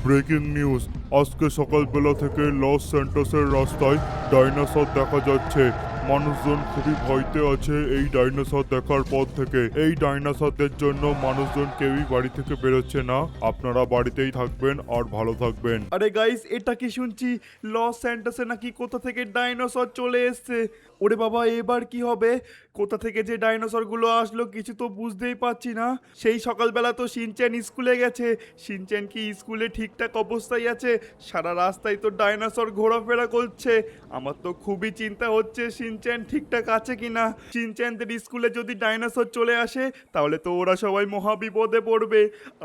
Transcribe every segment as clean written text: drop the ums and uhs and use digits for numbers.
Breaking news, আজকে সকালবেলা থেকে লস স্যান্টোসের রাস্তায় ডাইনোসর দেখা যাচ্ছে। মানুষজন খুবই ভয়তে আছে এই ডাইনোসর দেখার পর থেকে। এই ডাইনোসরদের জন্য মানুষজন কেউই বাড়ি থেকে বেরোচ্ছে না। আপনারা বাড়িতেই থাকবেন আর ভালো থাকবেন। আরে গাইস, এটা কি শুনছি লস স্যান্টোসে নাকি কোথা থেকে ডাইনোসর চলে এসছে। ওরে বাবা, এবার কি হবে? কোথা থেকে যে ডাইনোসরগুলো আসলো কিছু তো বুঝতেই পারছি না। সেই সকালবেলা তো শিনচ্যান স্কুলে গেছে। শিনচ্যান কি স্কুলে ঠিকঠাক অবস্থায় আছে? সারা রাস্তায় তো ডাইনোসর ঘোরাফেরা করছে। আমার তো খুবই চিন্তা হচ্ছে শিনচ্যান ঠিকঠাক আছে কিনা। শিনচ্যানদের স্কুলে যদি ডাইনোসর চলে আসে তাহলে তো ওরা সবাই মহাবিপদে পড়বে।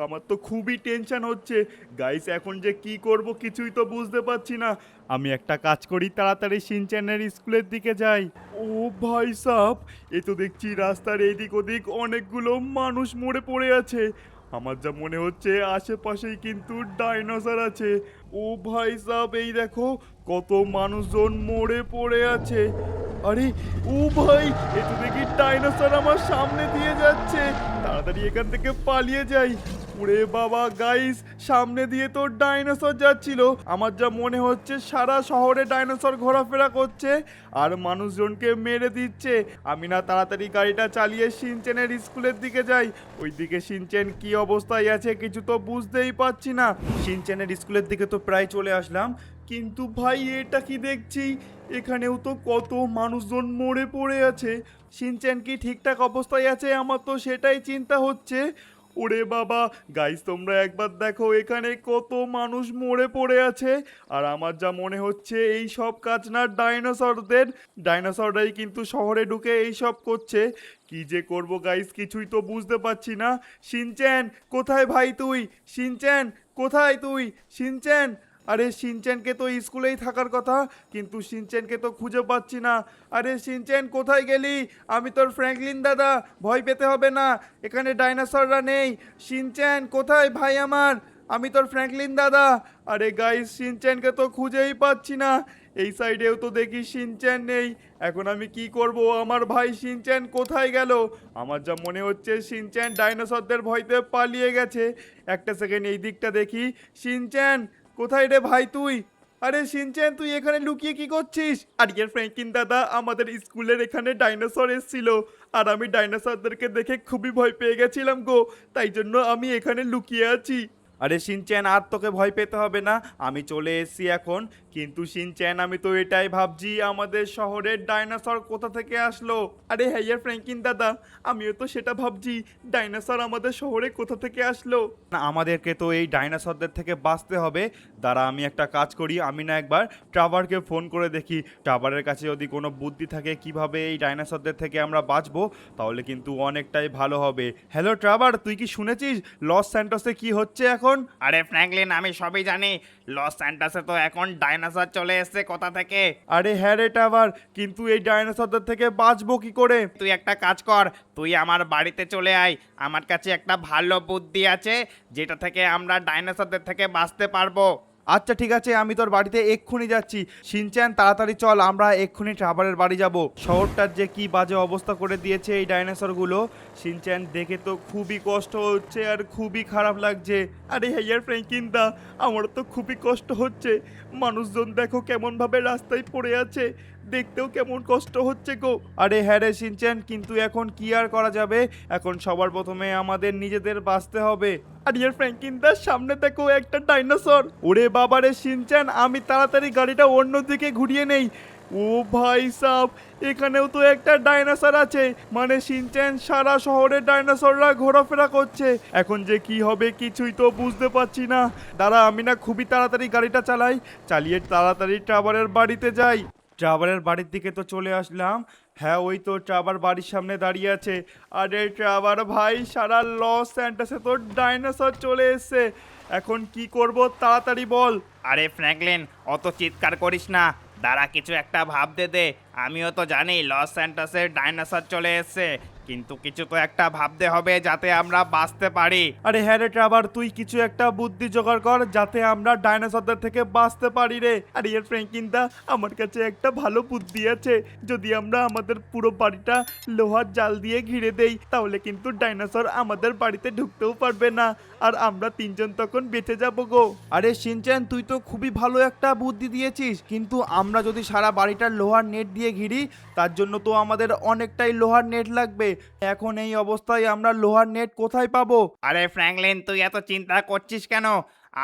আমার তো খুবই টেনশন হচ্ছে গাইস। এখন যে কি করব কিছুই তো বুঝতে পারছি না। আমি একটা কাজ করি, তাড়াতাড়ি শিনচ্যানের স্কুলের দিকে যাই। ও ভাই সাব, এ তো দেখছি রাস্তার এইদিক ওদিক অনেকগুলো মানুষ মরে পড়ে আছে। আমার যা মনে হচ্ছে আশেপাশেই কিন্তু ডাইনোসর আছে। ও ভাই সাব, এই দেখো কত মানুষজন মরে পড়ে আছে। আরে ও ভাই, এ তো দেখি ডাইনোসর আমার সামনে দিয়ে যাচ্ছে। তাড়াতাড়ি এখান থেকে পালিয়ে যাই। ওরে বাবা গাইস, সামনে দিয়ে তো ডাইনোসর যাচ্ছিল। আমার যা মনে হচ্ছে সারা শহরে ডাইনোসর ঘোরাফেরা করছে আর মানুষজনকে মেরে দিচ্ছে। আমি না তাড়াতাড়ি গাড়িটা চালিয়ে শিনচ্যানের স্কুলের দিকে যাই। ওইদিকে শিনচ্যান কি অবস্থায় আছে কিছু তো বুঝতেই পারছি না। শিনচ্যানের স্কুলের দিকে তো প্রায় চলে আসলাম, কিন্তু ভাই এটা কি দেখছি, এখানেও তো কত মানুষজন মরে পড়ে আছে। শিনচ্যান কি ঠিকঠাক অবস্থায় আছে? আমার তো সেটাই চিন্তা হচ্ছে। ওরে বাবা গাইস, তোমরা একবার দেখো এখানে কত মানুষ মরে পড়ে আছে। আর আমার যা মনে হচ্ছে এই সব কাজ না ডাইনোসরদের। ডাইনোসররাই কিন্তু শহরে ঢুকে এই সব করছে। কি যে করব গাইস কিছুই তো বুঝতে পারছি না। শিনচ্যান কোথায় ভাই তুই? শিনচ্যান কোথায় তুই? শিনচ্যান, আরে শিনচ্যানকে তো স্কুলেই থাকার কথা, কিন্তু শিনচ্যানকে তো খুঁজে পাচ্ছি না। আরে শিনচ্যান কোথায় গেলি? আমি তোর ফ্র্যাঙ্কলিন দাদা, ভয় পেতে হবে না, এখানে ডাইনোসররা নেই। শিনচ্যান কোথায় ভাই আমার? আমি তোর ফ্র্যাঙ্কলিন দাদা। আরে গাইস, শিনচ্যানকে তো খুঁজেই পাচ্ছি না। এই সাইডেও তো দেখি শিনচ্যান নেই। এখন আমি কি করব? আমার ভাই শিনচ্যান কোথায় গেল? আমার যা মনে হচ্ছে শিনচ্যান ডাইনোসরদের ভয়তে পালিয়ে গেছে। একটা সেকেন্ড এই দিকটা দেখি। শিনচ্যান কোথায় রে ভাই তুই? আরে শিনচ্যান, তুই এখানে লুকিয়ে কি করছিস? আরে ফ্র্যাঙ্কিন দাদা, আমাদের স্কুলের এখানে ডাইনোসর এসেছিল আর আমি ডাইনোসরদেরকে দেখে খুবই ভয় পেয়ে গেছিলাম গো। তাই জন্য আমি এখানে লুকিয়ে আছি। আরে শিনচ্যান, আর তোকে ভয় পেতে হবে না, আমি চলে এসেছি এখন। কিন্তু শিনচ্যান, আমি তো এটাই ভাবছি আমাদের শহরের ডাইনোসর কোথা থেকে আসলো। আরে হ্যাঁ ফ্র্যাঙ্কিন দাদা, আমিও তো সেটা ভাবছি, ডাইনোসর আমাদের শহরে কোথা থেকে আসলো। না, আমাদেরকে তো এই ডাইনোসরদের থেকে বাঁচতে হবে। দাঁড়া, আমি একটা কাজ করি, আমি না একবার ট্রাভারকে ফোন করে দেখি। ট্রাভারের কাছে যদি কোনো বুদ্ধি থাকে কিভাবে এই ডাইনোসরদের থেকে আমরা বাঁচবো, তাহলে কিন্তু অনেকটাই ভালো হবে। হ্যালো ট্রাভার, তুই কি শুনেছিস লস স্যান্টোসে কি হচ্ছে এখন? আরে ফ্র্যাঙ্কলিন, আমি সবই জানি। লস স্যান্টাসে তো এখন ডাইনোসর চলে এসেছে কোথা থেকে। আরে হ্যাঁ রে ট্রাভার, কিন্তু এই ডাইনোসরদের থেকে বাঁচবো কি করে? তুই একটা কাজ কর, তুই আমার বাড়িতে চলে আয়। আমার কাছে একটা ভালো বুদ্ধি আছে যেটা থেকে আমরা ডাইনোসরদের থেকে বাঁচতে পারবো। আচ্ছা ঠিক আছে, আমি তোর বাড়িতে এক্ষুনি যাচ্ছি। শিনচ্যান তাড়াতাড়ি চল, আমরা এক্ষুনি ট্রাভারের বাড়ি যাব। শহরটার যে কি বাজে অবস্থা করে দিয়েছে এই ডাইনোসরগুলো। শিনচ্যান দেখে তো খুবই কষ্ট হচ্ছে আর খুবই খারাপ লাগছে। আরে হ্যাঁ ফ্র্যাঙ্কিন দা, আমার তো খুবই কষ্ট হচ্ছে। মানুষজন দেখো কেমন ভাবে রাস্তায় পড়ে আছে, দেখতেও কেমন কষ্ট হচ্ছে গো। আরে হ্যাঁ রে শিনচ্যান, কিন্তু এখন কি আর করা যাবে? এখন সবার প্রথমে আমাদের নিজেদের বাঁচতে হবে। আর ইয়ার ফ্র্যাঙ্কিন দার সামনে দেখো একটা ডাইনোসর। ওরে বাবারে শিনচ্যান, আমি তাড়াতাড়ি গাড়িটা অন্যদিকে ঘুরিয়ে নেই। ও ভাই সাব, এখানেও তো একটা ডাইনোসর আছে। মানে শিনচ্যান, সারা শহরে ডাইনোসররা ঘোরাফেরা করছে। এখন যে কি হবে কিছুই তো বুঝতে পারছি না। দাঁড়া, আমি না খুবই তাড়াতাড়ি গাড়িটা চালাই, চালিয়ে তাড়াতাড়ি ট্রাভারের বাড়িতে যাই। ট্রাভারের বাড়ির দিকে তো চলে আসলাম। হ্যাঁ, ওই তো ট্রাভার বাড়ির সামনে দাঁড়িয়ে আছে। আরে ট্রাভার ভাই, সারা লস স্যান্টাসে তো ডাইনোসর চলে এসেছে। এখন কি করব তাড়াতাড়ি বল। আরে ফ্র্যাঙ্কলিন, অত চিৎকার করিস না, দাঁড়া কিছু একটা ভাবতে দে। আমিও তো জানি লস স্যান্টাসে ডাইনোসর চলে এসেছে, কিন্তু কিছু তো একটা ভাবতে হবে যাতে আমরা বাঁচতে পারি। আরে হ্যাঁ রে ট্রাভার, তুই কিছু একটা বুদ্ধি জোগাড় কর যাতে আমরা ডাইনোসরদের থেকে বাঁচতে পারি রে। আরে ইয়ার ফ্র্যাঙ্কলিন দা, আমার কাছে একটা ভালো বুদ্ধি আছে। যদি আমরা আমাদের পুরো বাড়িটা লোহার জাল দিয়ে ঘিরে দেই তাহলে কিন্তু ডাইনোসর আমাদের বাড়িতে ঢুকতেও পারবে না, আর আমরা তিনজন তখন বেঁচে যাবো গো। আরে শিনচ্যান, তুই তো খুবই ভালো একটা বুদ্ধি দিয়েছিস, কিন্তু আমরা যদি সারা বাড়িটা লোহার নেট দিয়ে ঘিরি তার জন্য তো আমাদের অনেকটাই লোহার নেট লাগবে। এখন এই অবস্থায় আমরা লোহার নেট কোথায় পাবো? আরে ফ্র্যাঙ্কলিন, তুই এত চিন্তা করছিস কেন?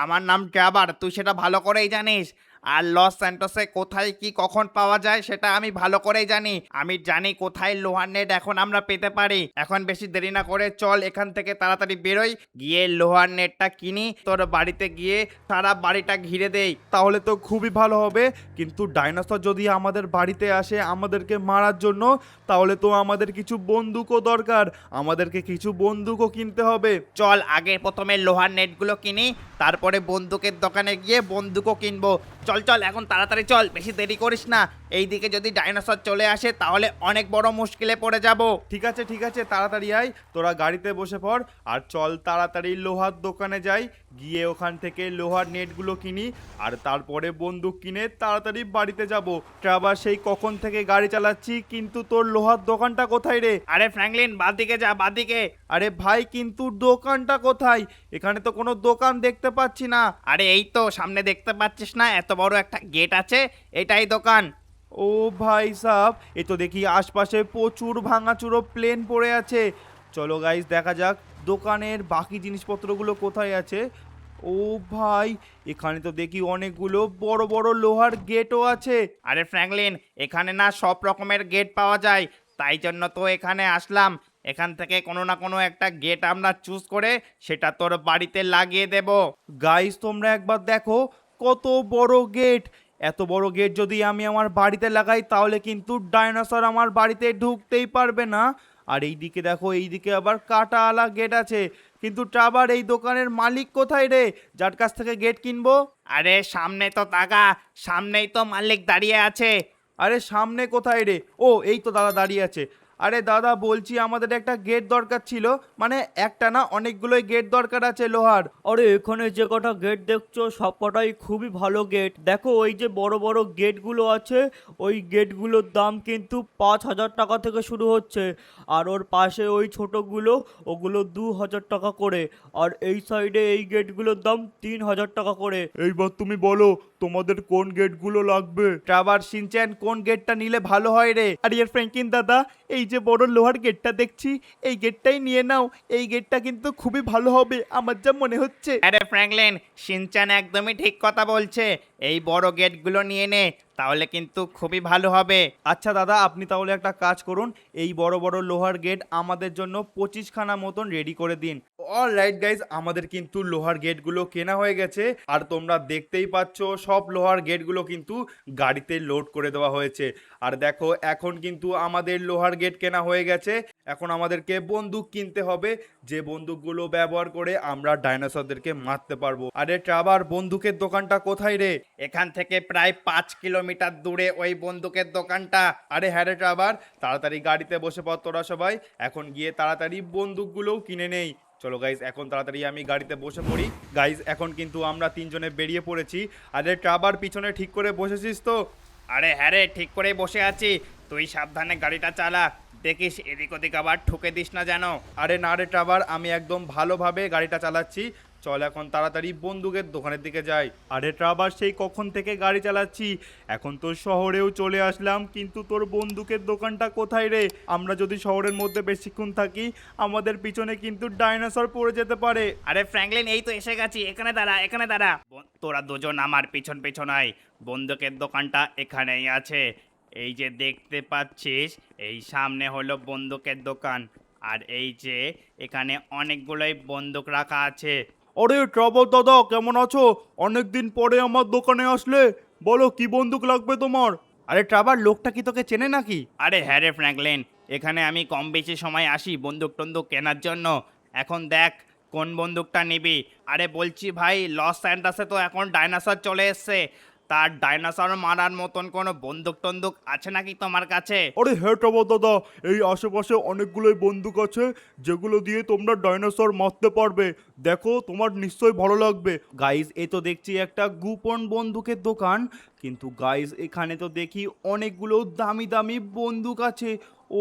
আমার নাম ট্রাভার, তুই সেটা ভালো করেই জানিস। আর লস স্যান্টোসে কোথায় কি কখন পাওয়া যায় সেটা আমি ভালো করেই জানি। আমি জানি কোথায় লোহার নেট এখন আমরা পেতে পারি। এখন বেশি দেরি না করে চল এখান থেকে তাড়াতাড়ি বেরোই, গিয়ে লোহার নেটটা কিনি, তোর বাড়িতে গিয়ে সারা বাড়িটা ঘিরে দেই। তাহলে তো খুবই ভালো হবে, কিন্তু ডাইনোসর যদি আমাদের বাড়িতে আসে আমাদেরকে মারার জন্য, তাহলে তো আমাদের কিছু বন্দুকও দরকার, আমাদেরকে কিছু বন্দুকও কিনতে হবে। চল আগে প্রথমে লোহার নেটগুলো কিনি, তারপরে বন্দুকের দোকানে গিয়ে বন্দুকও কিনবো। চল চল এখন তাড়াতাড়ি চল, বেশি দেরি করিস না। এইদিকে যদি ডাইনোসর চলে আসে তাহলে অনেক বড় মুশকিলে পড়ে যাব। ঠিক আছে ঠিক আছে, তাড়াতাড়ি আয়, তোরা গাড়িতে বসে পড় আর চল তাড়াতাড়ি লোহার দোকানে যাই, গিয়ে ওখান থেকে লোহার নেটগুলো কিনি আর তারপরে বন্দুক কিনে তাড়াতাড়ি বাড়িতে যাব। ট্রাভার, সেই কখন থেকে গাড়ি চালাচ্ছি, কিন্তু তোর লোহার দোকানটা কোথায় রে? আরে ফ্র্যাঙ্কলিন, বাদিকে যা, বাদিকে। আরে ভাই, কিন্তু দোকানটা কোথায়? এখানে তো কোনো দোকান দেখতে পাচ্ছি না। আরে এই তো সামনে, দেখতে পাচ্ছিস না এত বড় একটা গেট আছে, এটাই দোকান। ও ভাই সাব, এ তো দেখি আশপাশে প্রচুর ভাঙাচুরো প্লেন পড়ে আছে। চলো গাইস, দেখা যাক দোকানের বাকি জিনিসপত্রগুলো কোথায় আছে। ও ভাই, এখানে তো দেখি অনেকগুলো বড় বড় লোহার গেটও আছে। আরে ফ্র্যাঙ্কলিন, এখানে না সব রকমের গেট পাওয়া যায়, তাই জন্য তো এখানে আসলাম। এখান থেকে কোনো না কোনো একটা গেট আমরা চুজ করে সেটা তোর বাড়িতে লাগিয়ে দেব। গাইস, তোমরা একবার দেখো কত বড় গেট। এত বড় গেট যদি আমি আমার বাড়িতে লাগাই তাহলে কিন্তু ডাইনোসর আমার বাড়িতে ঢুকতেই পারবে না। আর এইদিকে দেখো, এইদিকে আবার কাঁটাওয়ালা গেট আছে। কিন্তু ট্রাভার, এই দোকানের মালিক কোথায় রে, যার কাছ থেকে গেট কিনবো? আরে সামনে তো তাকা, সামনেই তো মালিক দাঁড়িয়ে আছে। আরে সামনে কোথায় রে? ও, এই তো দাদা দাঁড়িয়ে আছে। আরে দাদা, বলছি আমাদের একটা গেট দরকার ছিল, মানে একটা না, অনেকগুলোই গেট দরকার আছে লোহার। আরে এখানে যে কটা গেট দেখছো সব কটাই খুবই ভালো গেট। দেখো ওই যে বড় বড় গেটগুলো আছে, ওই গেটগুলোর দাম কিন্তু 5,000 টাকা থেকে শুরু হচ্ছে। আর ওর পাশে ওই ছোটোগুলো, ওগুলো 2,000 টাকা করে। আর এই সাইডে এই গেটগুলোর দাম 3,000 টাকা করে। এইবার তুমি বলো তোমাদের কোন গেটগুলো লাগবে? ট্রাভার, শিনচ্যান, কোন গেটটা নিলে ভালো হয় রে? আর ইয়ার ফ্র্যাঙ্কলিন দাদা, এই যে বড় লোহার গেটটা দেখছি, এই গেটটাই নিয়ে নাও। এই গেটটা কিন্তু খুবই ভালো হবে আমার যা মনে হচ্ছে। আরে ফ্র্যাঙ্কলিন, শিনচান একদমই ঠিক কথা বলছে, এই বড় গেটগুলো নিয়ে নে, তাহলে কিন্তু খুবই ভালো হবে। আচ্ছা দাদা, আপনি তাহলে একটা কাজ করুন, এই বড় বড় লোহার গেট আমাদের জন্য 25খানা মতন রেডি করে দিন। অলরাইট গাইজ, আমাদের কিন্তু লোহার গেটগুলো কেনা হয়ে গেছে, আর তোমরা দেখতেই পাচ্ছ সব লোহার গেটগুলো কিন্তু গাড়িতে লোড করে দেওয়া হয়েছে। আর দেখো, এখন কিন্তু আমাদের লোহার গেট কেনা হয়ে গেছে। এখন আমাদেরকে বন্দুক কিনতে হবে, যে বন্দুকগুলো ব্যবহার করে আমরা ডাইনোসরদেরকে মারতে পারবো। আরে ট্রাভার, বন্দুকের দোকানটা কোথায় রে? এখান থেকে প্রায় 5 কিলোমিটার দূরে ওই বন্দুকের দোকানটা। আরে হ্যাঁ রে ট্রাভার, তাড়াতাড়ি গাড়িতে বসে পড় তোরা সবাই, এখন গিয়ে তাড়াতাড়ি বন্দুকগুলোও কিনে নেই। চলো গাইজ, এখন তাড়াতাড়ি আমি গাড়িতে বসে পড়ি। গাইজ, এখন কিন্তু আমরা তিনজনে বেরিয়ে পড়েছি। আরে ট্রাভার, পিছনে ঠিক করে বসেছিস তো? আরে হ্যাঁ রে, ঠিক করেই বসে আছি। তুই সাবধানে গাড়িটা চালা, দেখিস এদিক ওদিক আবার ঠুকে দিস না যেন। আরে না রে ট্রাভার, আমি একদম ভালোভাবে গাড়িটা চালাচ্ছি। চল এখন তাড়াতাড়ি বন্দুকের দোকানের দিকে যাই। আরে ট্রাভার, সেই কখন থেকে গাড়ি চালাচ্ছি, এখন তো শহরেও চলে আসলাম, কিন্তু তোর বন্দুকের দোকানটা কোথায় রে? আমরা যদি শহরের মধ্যে বেশিক্ষণ থাকি আমাদের পিছনে কিন্তু ডাইনোসর পড়ে যেতে পারে। আরে ফ্র্যাঙ্কলিন, এই তো এসে গেছি, এখানে দাঁড়া, এখানে দাঁড়া। তোরা দুজন আমার পিছন পিছন আয়, বন্দুকের দোকানটা এখানেই আছে। এই যে দেখতে পাচ্ছিস, এই সামনে হলো বন্দুকের দোকান, আর এই যে এখানে অনেকগুলোই বন্দুক রাখা আছে। আরে ট্রাভার দাদা, কেমন আছো? অনেকদিন পরে আমার দোকানে আসলে, বলো কি বন্দুক লাগবে তোমার? আরে ট্রাভার, লোকটা কি তোকে চেনে নাকি? আরে হ্যাঁ রে ফ্র্যাঙ্কলিন, এখানে আমি কম বেশি সময় আসি বন্দুক টন্দুক কেনার জন্য। এখন দেখ কোন বন্দুকটা নিবি। আরে বলছি ভাই, লস স্যান্টাসে তো এখন ডাইনোসর চলে এসছে, তার ডাইনোসর মারার মতন কোনো বন্দুক টন্দুক আছে নাকি তোমার কাছে? আরে হ্যাঁ টবর দাদা, এই আশেপাশে অনেকগুলোই বন্দুক আছে যেগুলো দিয়ে তোমরা ডাইনোসর মারতে পারবে। দেখো, তোমার নিশ্চয়ই ভালো লাগবে। গাইজ, এ তো দেখছি একটা গোপন বন্দুকের দোকান, কিন্তু গাইজ এখানে তো দেখি অনেকগুলো দামি দামি বন্দুক আছে।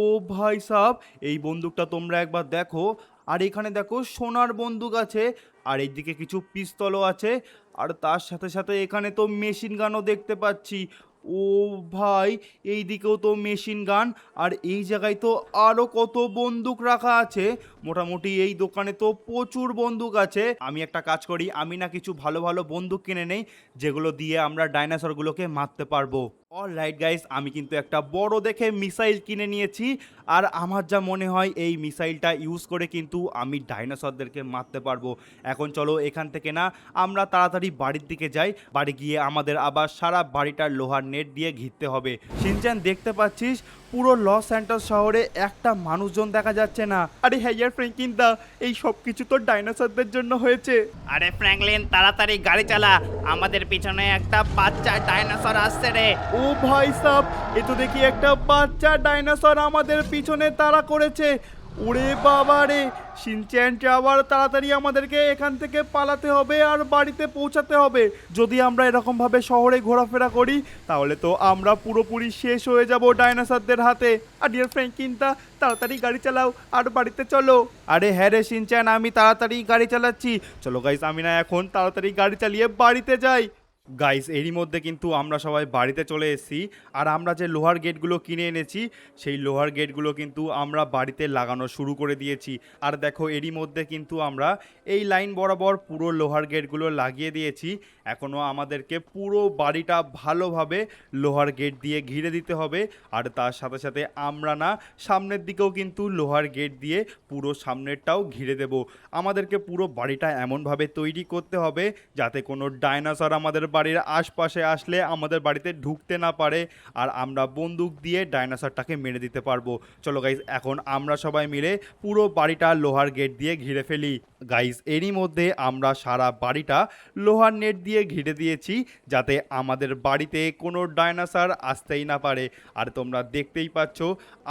ও ভাই সাব, এই বন্দুকটা তোমরা একবার দেখো। আর এখানে দেখো সোনার বন্দুক আছে, আর এইদিকে কিছু পিস্তলও আছে, আর তার সাথে সাথে এখানে তো মেশিন গানও দেখতে পাচ্ছি। ও ভাই, এই দিকেও তো মেশিন গান, আর এই জায়গায় তো আরো কত বন্দুক রাখা আছে। মোটামুটি এই দোকানে তো প্রচুর বন্দুক আছে। আমি একটা কাজ করি, আমি না কিছু ভালো ভালো বন্দুক কিনে নেই যেগুলো দিয়ে আমরা ডাইনোসরগুলোকে মারতে পারবো। অলরাইট গাইস, আমি কিন্তু একটা বড় দেখে মিসাইল কিনে নিয়েছি, আর আমার যা মনে হয় এই মিসাইলটা ইউজ করে কিন্তু আমি ডাইনোসরদেরকে মারতে পারবো। এখন চলো এখান থেকে না আমরা তাড়াতাড়ি বাড়ির দিকে যাই। বাড়ি গিয়ে আমাদের আবার সারা বাড়িটার লোহার নেট দিয়ে ঘিরতে হবে। শিনচান, দেখতে পাচ্ছিস পুরো লস স্যান্টোস শহরে একটা মানুষজন দেখা যাচ্ছে না। আরে হ্যাঁ ইয়ার ফ্র্যাঙ্কলিন দা, এই সব কিছু তো ডাইনোসরদের জন্য হয়েছে। আরে ফ্র্যাঙ্কলিন, তাড়াতাড়ি গাড়ি চালা, আমাদের পিছনে একটা বাচ্চা ডাইনোসর আসছে রে। ও ভাই সাব, এ তো দেখি একটা বাচ্চা ডাইনোসর আমাদের পিছনে তাড়া করেছে। ওরে বাবা রে, শিনচ্যান আবার তাড়াতাড়ি আমাদেরকে এখান থেকে পালাতে হবে আর বাড়িতে পৌঁছাতে হবে। যদি আমরা এরকমভাবে শহরে ঘোরাফেরা করি তাহলে তো আমরা পুরোপুরি শেষ হয়ে যাব ডাইনোসরদের হাতে। আর ডিয়ার ফ্র্যাঙ্কলিনটা, তাড়াতাড়ি গাড়ি চালাও আর বাড়িতে চলো। আরে হ্যাঁ রে শিনচ্যান, আমি তাড়াতাড়ি গাড়ি চালাচ্ছি। চলো গাইস, আমি না এখন তাড়াতাড়ি গাড়ি চালিয়ে বাড়িতে যাই। গাইস, এরই মধ্যে কিন্তু আমরা সবাই বাড়িতে চলে এসেছি, আর আমরা যে লোহার গেটগুলো কিনে এনেছি সেই লোহার গেটগুলো কিন্তু আমরা বাড়িতে লাগানো শুরু করে দিয়েছি। আর দেখো, এরই মধ্যে কিন্তু আমরা এই লাইন বরাবর পুরো লোহার গেটগুলো লাগিয়ে দিয়েছি। এখনও আমাদেরকে পুরো বাড়িটা ভালোভাবে লোহার গেট দিয়ে ঘিরে দিতে হবে। আর তার সাথে সাথে আমরা না সামনের দিকেও কিন্তু লোহার গেট দিয়ে পুরো সামনেরটাও ঘিরে দেব। আমাদেরকে পুরো বাড়িটা এমনভাবে তৈরি করতে হবে যাতে কোনো ডাইনোসর আমাদের বাড়ির আশপাশে আসলে আমাদের বাড়িতে ঢুকতে না পারে, আর আমরা বন্দুক দিয়ে ডাইনোসরটাকে মেরে দিতে পারবো। চলো গাইজ, এখন আমরা সবাই মিলে পুরো বাড়িটা লোহার গেট দিয়ে ঘিরে ফেলি। গাইজ, এরই মধ্যে আমরা সারা বাড়িটা লোহার নেট দিয়ে ঘিরে দিয়েছি যাতে আমাদের বাড়িতে কোনো ডাইনোসর আসতেই না পারে। আর তোমরা দেখতেই পাচ্ছ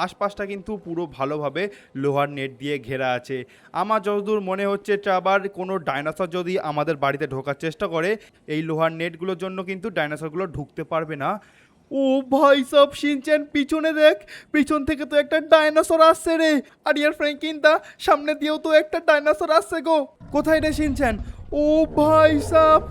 আশপাশটা কিন্তু পুরো ভালোভাবে লোহার নেট দিয়ে ঘেরা আছে। আমার যতদূর মনে হচ্ছে আবার কোনো ডাইনোসর যদি আমাদের বাড়িতে ঢোকার চেষ্টা করে, এই লোহার নেটগুলোর জন্য কিন্তু ডাইনোসরগুলো ঢুকতে পারবে না। ও ভাই সব, শিনচ্যান পিছনে দেখ, পিছন থেকে তো একটা ডাইনোসর আসছে রে। আর ইয়ার ফ্র্যাঙ্কলিন দা, সামনে দিয়েও তো একটা ডাইনোসর আসছে গো। কোথায় রে শিনচ্যান? ও ভাই সাব,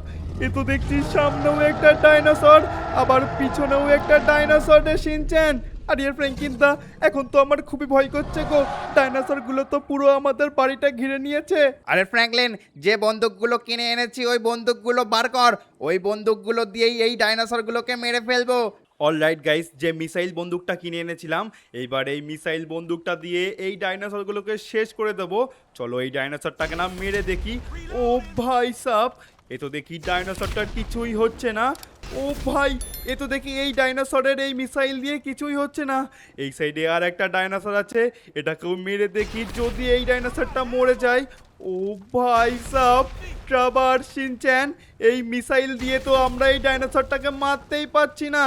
এ তো দেখছি সামনেও একটা ডাইনোসর, আবার পিছনেও একটা ডাইনোসর রে শিনচ্যান। আর ইয়ার ফ্র্যাঙ্কলিন দা, এখন তো আমার খুবই ভয় করছে গো, ডাইনোসরগুলো তো পুরো আমাদের বাড়িটা ঘিরে নিয়েছে। আরে ফ্র্যাঙ্কলিন, যে বন্দুকগুলো কিনে এনেছি ওই বন্দুকগুলো বার কর, ওই বন্দুকগুলো দিয়েই এই ডাইনোসরগুলোকে মেরে ফেলবো। অলরাইট গাইস, যে মিসাইল বন্দুকটা কিনে এনেছিলাম, এইবার এই মিসাইল বন্দুকটা দিয়ে এই ডাইনোসরগুলোকে শেষ করে দেবো। চলো এই ডাইনোসরটাকে না মেরে দেখি। ও ভাই সাব, এ তো দেখি ডাইনোসরটার কিছুই হচ্ছে না। ও ভাই, এ তো দেখি এই ডাইনোসরের এই মিসাইল দিয়ে কিছুই হচ্ছে না। এই সাইডে আর একটা ডাইনোসর আছে, এটাকেও মেরে দেখি যদি এই ডাইনোসরটা মরে যায়। ও ভাই সাব, ট্রাভার, শিনচ্যান, এই মিসাইল দিয়ে তো আমরা এই ডাইনোসরটাকে মারতেই পারছি না।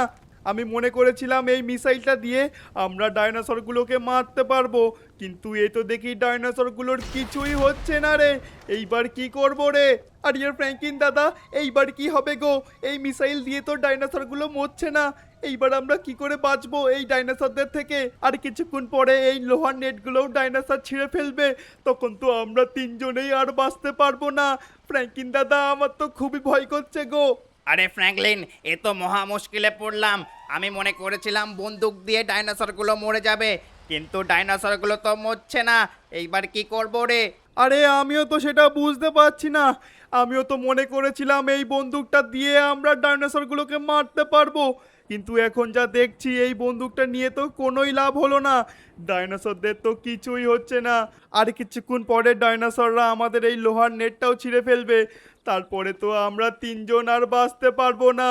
আমি মনে করেছিলাম এই মিসাইলটা দিয়ে আমরা ডাইনোসরগুলোকে মারতে পারবো, কিন্তু এ তো দেখি ডাইনোসরগুলোর কিছুই হচ্ছে না রে। এইবার কি করবো রে? আর ইয়ার ফ্র্যাঙ্কলিন দাদা, এইবার কি হবে গো? এই মিসাইল দিয়ে তো ডাইনোসরগুলো মরছে না। এইবার আমরা কি করে বাঁচবো এই ডাইনোসরদের থেকে? আর কিছুক্ষণ পরে এই লোহার নেটগুলোও ডাইনোসর ছিঁড়ে ফেলবে, তখন তো আমরা তিনজনেই আর বাঁচতে পারবো না। ফ্র্যাঙ্কলিন দাদা, আমার তো খুবই ভয় করছে গো। আরে ফ্র্যাঙ্কলিন, এ তো মহা মুশকিলে পড়লাম। আমি মনে করেছিলাম বন্দুক দিয়ে ডাইনোসরগুলো মরে যাবে, কিন্তু ডাইনোসরগুলো তো মরছে না। এইবার কি করবো রে? আরে আমিও তো সেটা বুঝতে পারছি না। আমিও তো মনে করেছিলাম এই বন্দুকটা দিয়ে আমরা ডাইনোসরগুলোকে মারতে পারবো, কিন্তু এখন যা দেখছি এই বন্দুকটা নিয়ে তো কোনোই লাভ হলো না। ডাইনোসরদের তো কিছুই হচ্ছে না। আর কিছুক্ষণ পরে ডাইনোসররা আমাদের এই লোহার নেটটাও ছিঁড়ে ফেলবে, তারপরে তো আমরা তিনজন আর বাঁচতে পারবো না।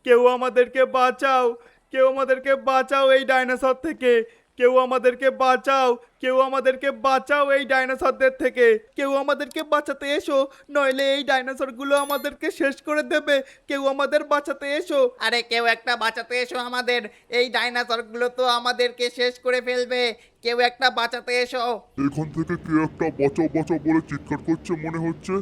কেউ আমাদেরকে বাঁচাও, কেউ আমাদেরকে বাঁচাও এই ডাইনোসর থেকে। কেউ আমাদেরকে বাঁচাও, কেউ আমাদেরকে বাঁচাও এই ডাইনোসরদের থেকে, কেউ আমাদেরকে বাঁচাতে এসো, নইলে এই ডাইনোসরগুলো আমাদেরকে শেষ করে দেবে, কেউ আমাদের বাঁচাতে এসো। আরে কেউ একটা বাঁচাতে এসো আমাদের, এই ডাইনোসরগুলো তো আমাদেরকে শেষ করে ফেলবে, কেউ একটা বাঁচাতে এসো। এখান থেকে কে একটা বাঁচাও বাঁচাও বলে চিৎকার করছে মনে হচ্ছে।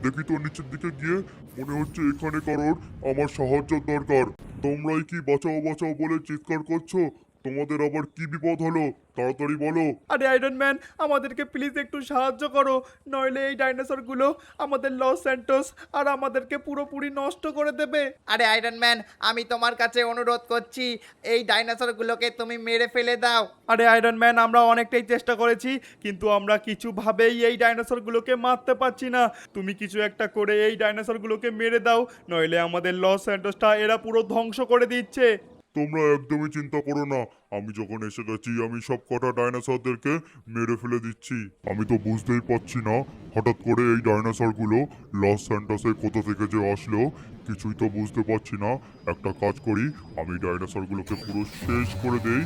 দেখি তো নিচের দিকে গিয়ে, মনে হচ্ছে এখানে কারোর আমার সাহায্য দরকার। তোমরাই কি বাঁচাও বাঁচাও বলে চিৎকার করছো? তোমাদের আবার কি বিপদ হলো? তাড়াতাড়ি বলো। আরে আয়রন ম্যান, আমাদেরকে প্লিজ একটু সাহায্য করো, নইলে এই ডাইনোসরগুলো আমাদের লস স্যান্টোস আর আমাদেরকে পুরোপুরি নষ্ট করে দেবে। আরে আয়রন ম্যান, আমি তোমার কাছে অনুরোধ করছি, এই ডাইনোসরগুলোকে তুমি মেরে ফেলে দাও। আরে আয়রন ম্যান, আমরা অনেকটাই চেষ্টা করেছি, কিন্তু আমরা কিছুভাবেই এই ডাইনোসরগুলোকে মারতে পারছি না। তুমি কিছু একটা করে এই ডাইনোসরগুলোকে মেরে দাও, নইলে আমাদের লস স্যান্টোসটা এরা পুরো ধ্বংস করে দিচ্ছে। তোমরা একদমই চিন্তা করো না, আমি যখন এসে গেছি আমি সব কটা ডাইনোসরদেরকে মেরে ফেলে দিচ্ছি। আমি তো বুঝতেই পারছি না হঠাৎ করে এই ডাইনোসরগুলো লস স্যান্টাসে কোথা থেকে যে আসলো, কিছুই তো বুঝতে পারছি না। একটা কাজ করি, আমি ডাইনোসরগুলোকে পুরো শেষ করে দেই।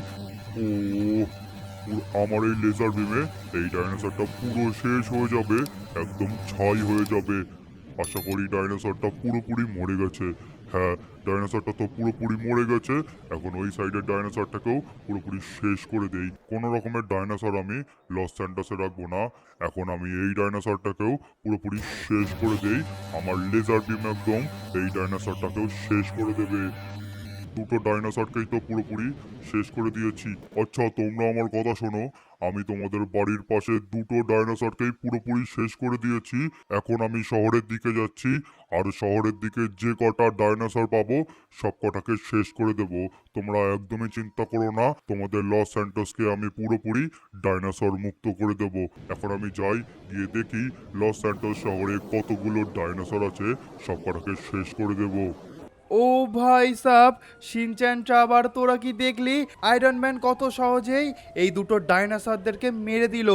ও আমার এই লেজার বিমে এই ডাইনোসরটা পুরো শেষ হয়ে যাবে, একদম ছাই হয়ে যাবে। আশা করি ডাইনোসরটা পুরোপুরি মরে গেছে। হ্যাঁ, ডাইনোসরটা তো পুরোপুরি মরে গেছে। এখন ওই সাইডের ডাইনোসরটাকেও পুরোপুরি শেষ করে দেই। কোনো রকমের ডাইনোসর আমি লস স্যান্টাসে রাখবো না। এখন আমি এই ডাইনোসরটাকেও পুরোপুরি শেষ করে দেই। আমার লেজার বিম একদম এই ডাইনোসরটাকেও শেষ করে দেবে। দুটো ডাইনোসরকেই তো পুরোপুরি শেষ করে দিয়েছি। আচ্ছা, তোমরা আমার কথা শোনো, আমি তোমাদের বাড়ির পাশে দুটো ডাইনোসরকেই পুরোপুরি শেষ করে দিয়েছি। এখন আমি শহরের দিকে যাচ্ছি, আর শহরের দিকে যে কটা ডাইনোসর পাবো সব কটাকে শেষ করে দেব। তোমরা একদমই চিন্তা করো না, তোমাদের লস স্যান্টোসকে আমি পুরোপুরি ডাইনোসর মুক্ত করে দেব। এখন আমি যাই, গিয়ে দেখি লস স্যান্টোস শহরে কতগুলো ডাইনোসর আছে, সব কটাকে শেষ করে দেবো। ও ভাই সাব, শিনচ্যানটা আবার তোরা কি দেখলি? আয়রন ম্যান কত সহজেই এই দুটো ডাইনোসরদেরকে মেরে দিল।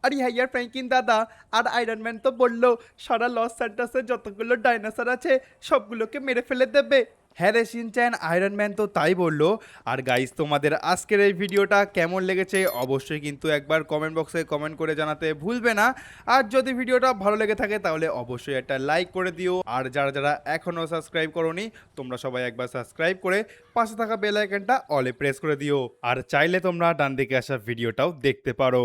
আরে হাইয়ার ফ্র্যাঙ্কিন দাদা আর আয়রন ম্যান তো বললো সারা লস স্যান্টাসে যতগুলো ডাইনোসর আছে সবগুলোকে মেরে ফেলে দেবে। হ্যাঁ রে শিনচ্যান, আয়রন ম্যান তো তাই বললো। আর গাইস, তোমাদের আজকের এই ভিডিওটা কেমন লেগেছে অবশ্যই কিন্তু একবার কমেন্ট বক্সে কমেন্ট করে জানাতে ভুলবে না। আর যদি ভিডিওটা ভালো লেগে থাকে তাহলে অবশ্যই একটা লাইক করে দিও। আর যারা যারা এখনও সাবস্ক্রাইব করোনি তোমরা সবাই একবার সাবস্ক্রাইব করে পাশে থাকা বেল আইকনটা অলে প্রেস করে দিও। আর চাইলে তোমরা ডান দিকে আসা ভিডিওটাও দেখতে পারো।